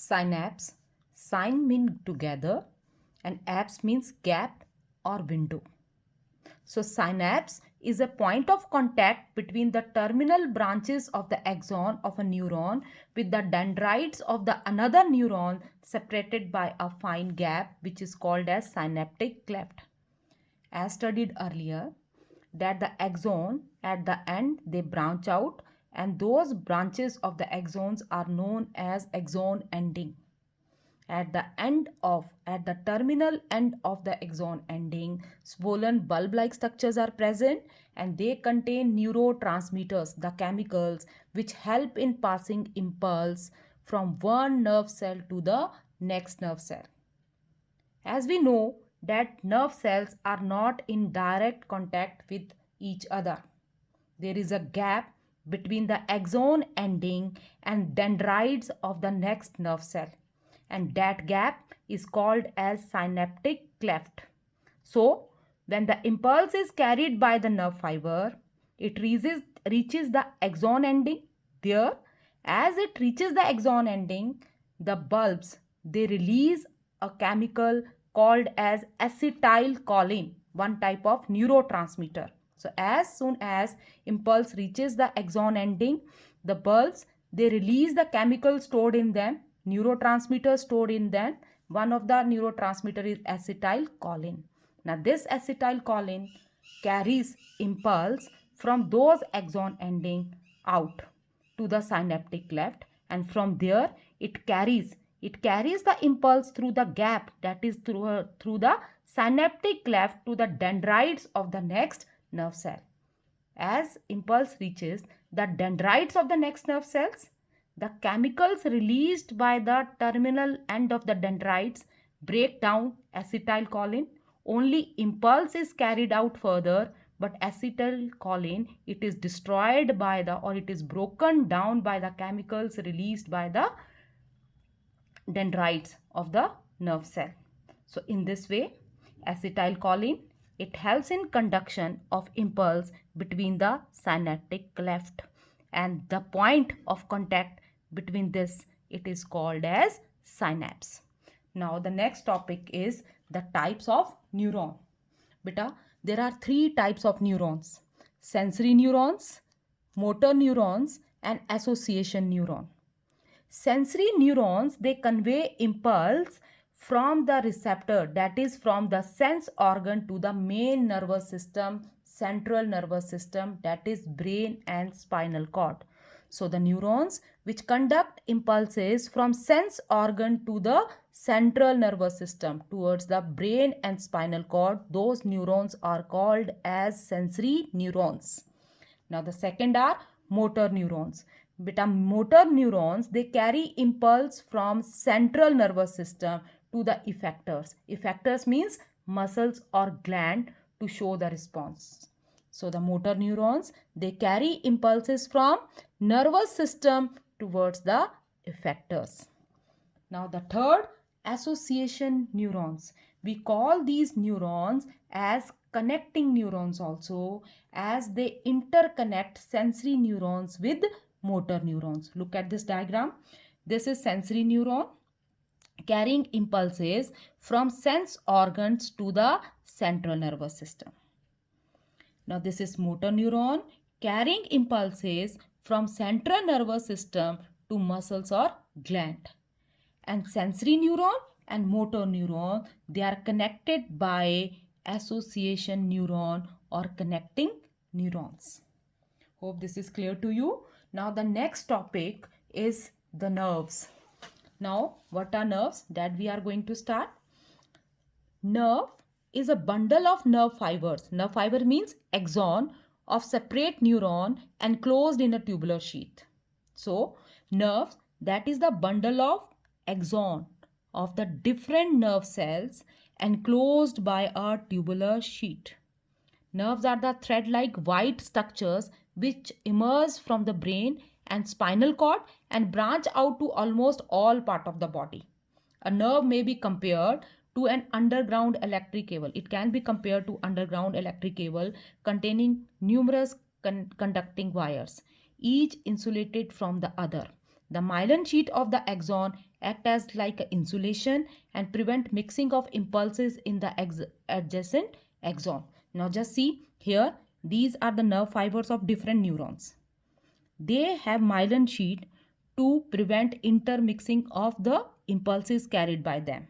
Synapse. Syn mean together and apse means gap or window. So synapse is a point of contact between the terminal branches of the axon of a neuron with the dendrites of the another neuron separated by a fine gap which is called as synaptic cleft. As studied earlier, that the axon at the end they branch out and those branches of the axons are known as axon ending. At the terminal end of the axon ending, swollen bulb-like structures are present and they contain neurotransmitters, the chemicals which help in passing impulse from one nerve cell to the next nerve cell. As we know that nerve cells are not in direct contact with each other. There is a gap between the axon ending and dendrites of the next nerve cell, and that gap is called as synaptic cleft. So, when the impulse is carried by the nerve fiber, it reaches the axon ending. There, as it reaches the axon ending, the bulbs they release a chemical called as acetylcholine, one type of neurotransmitter. So as soon as impulse reaches the axon ending, the bulbs they release the chemical stored in them, neurotransmitter stored in them. One of the neurotransmitter is acetylcholine. Now this acetylcholine carries impulse from those axon ending out to the synaptic cleft, and from there it carries the impulse through the gap, that is through the synaptic cleft to the dendrites of the next nerve cell. As impulse reaches the dendrites of the next nerve cells, the chemicals released by the terminal end of the dendrites break down acetylcholine. Only impulse is carried out further, but acetylcholine it is destroyed by the or it is broken down by the chemicals released by the dendrites of the nerve cell. So in this way, acetylcholine it helps in conduction of impulse between the synaptic cleft, and the point of contact between this it is called as synapse. Now the next topic is the types of neuron. Beta, there are three types of neurons: sensory neurons, motor neurons, and association neuron. Sensory neurons they convey impulse from the receptor, that is from the sense organ, to the main nervous system, central nervous system, that is brain and spinal cord. So the neurons which conduct impulses from sense organ to the central nervous system towards the brain and spinal cord, those neurons are called as sensory neurons. Now the second are motor neurons. Beta, motor neurons they carry impulse from central nervous system to the effectors. Effectors means muscles or gland to show the response. So the motor neurons they carry impulses from nervous system towards the effectors. Now the third, association neurons. We call these neurons as connecting neurons also, as they interconnect sensory neurons with motor neurons. Look at this diagram. This is sensory neuron carrying impulses from sense organs to the central nervous system. Now this is motor neuron carrying impulses from central nervous system to muscles or gland. And sensory neuron and motor neuron they are connected by association neuron or connecting neurons. Hope this is clear to you. Now the next topic is the nerves. Now what are nerves that we are going to start? Nerve is a bundle of nerve fibers. Nerve fiber means axon of separate neuron enclosed in a tubular sheath. So nerves that is the bundle of axon of the different nerve cells enclosed by a tubular sheet. Nerves are the thread-like white structures which emerge from the brain and spinal cord and branch out to almost all part of the body. A nerve may be compared to an underground electric cable. It can be compared to underground electric cable containing numerous conducting wires, each insulated from the other. The myelin sheet of the axon act as like a insulation and prevent mixing of impulses in the adjacent axon. Now just see here, these are the nerve fibers of different neurons. They have myelin sheath to prevent intermixing of the impulses carried by them.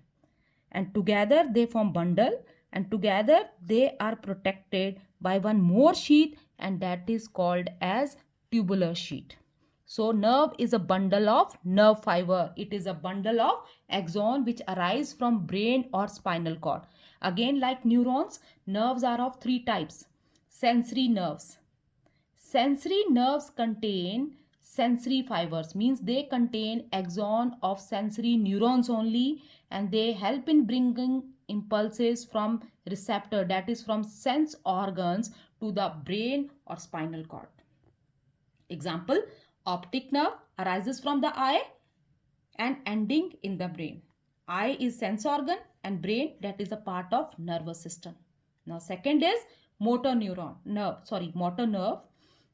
And together they form bundle, and together they are protected by one more sheath, and that is called as tubular sheath. So nerve is a bundle of nerve fiber. It is a bundle of axon which arise from brain or spinal cord. Again, like neurons, nerves are of three types. Sensory nerves. Sensory nerves contain sensory fibers, means they contain axon of sensory neurons only, and they help in bringing impulses from receptor, that is from sense organs, to the brain or spinal cord. Example, optic nerve arises from the eye and ending in the brain. Eye is sense organ and brain, that is a part of nervous system. Now second is motor nerve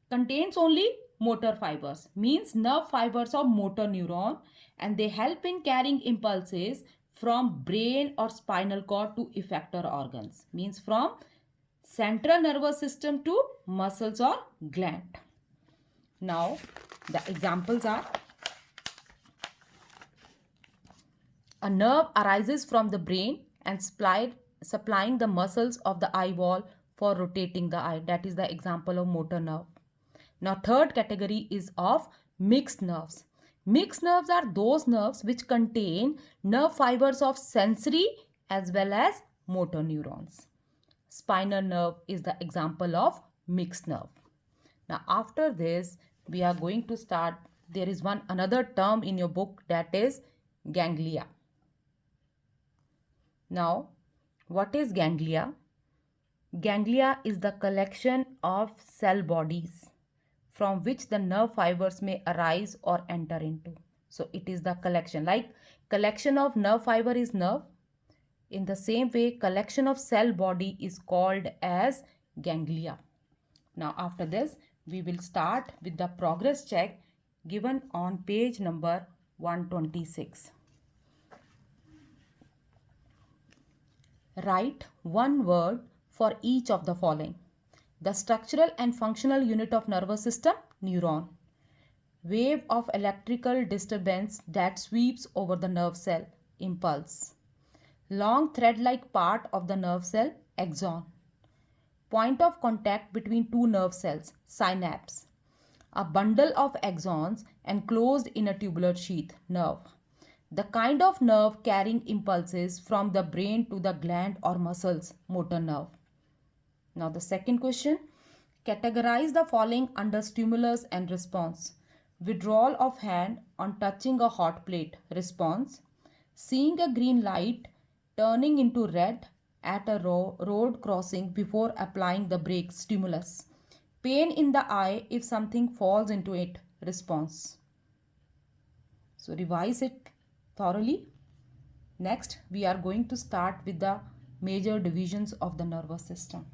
contains only motor fibers, means nerve fibers of motor neuron, and they help in carrying impulses from brain or spinal cord to effector organs, means from central nervous system to muscles or gland. Now the examples are: a nerve arises from the brain and supplying the muscles of the eye wall for rotating the eye, that is the example of motor nerve. Now third category is of mixed nerves. Mixed nerves are those nerves which contain nerve fibers of sensory as well as motor neurons. Spinal nerve is the example of mixed nerve. Now after this we are going to start, there is another term in your book, that is ganglia. Now what is ganglia? Ganglia is the collection of cell bodies from which the nerve fibers may arise or enter into. So it is the collection, like collection of nerve fiber is nerve. In the same way, collection of cell body is called as ganglia. Now after this, we will start with the progress check given on page number 126. Write one word for each of the following. The structural and functional unit of nervous system, neuron. Wave of electrical disturbance that sweeps over the nerve cell, impulse. Long thread-like part of the nerve cell, axon. Point of contact between two nerve cells, synapse. A bundle of axons enclosed in a tubular sheath, nerve. The kind of nerve carrying impulses from the brain to the gland or muscles, motor nerve. Now the second question, categorize the following under stimulus and response. Withdrawal of hand on touching a hot plate, response. Seeing a green light turning into red at a road crossing before applying the brake, stimulus. Pain in the eye if something falls into it, response. So revise it thoroughly. Next, we are going to start with the major divisions of the nervous system.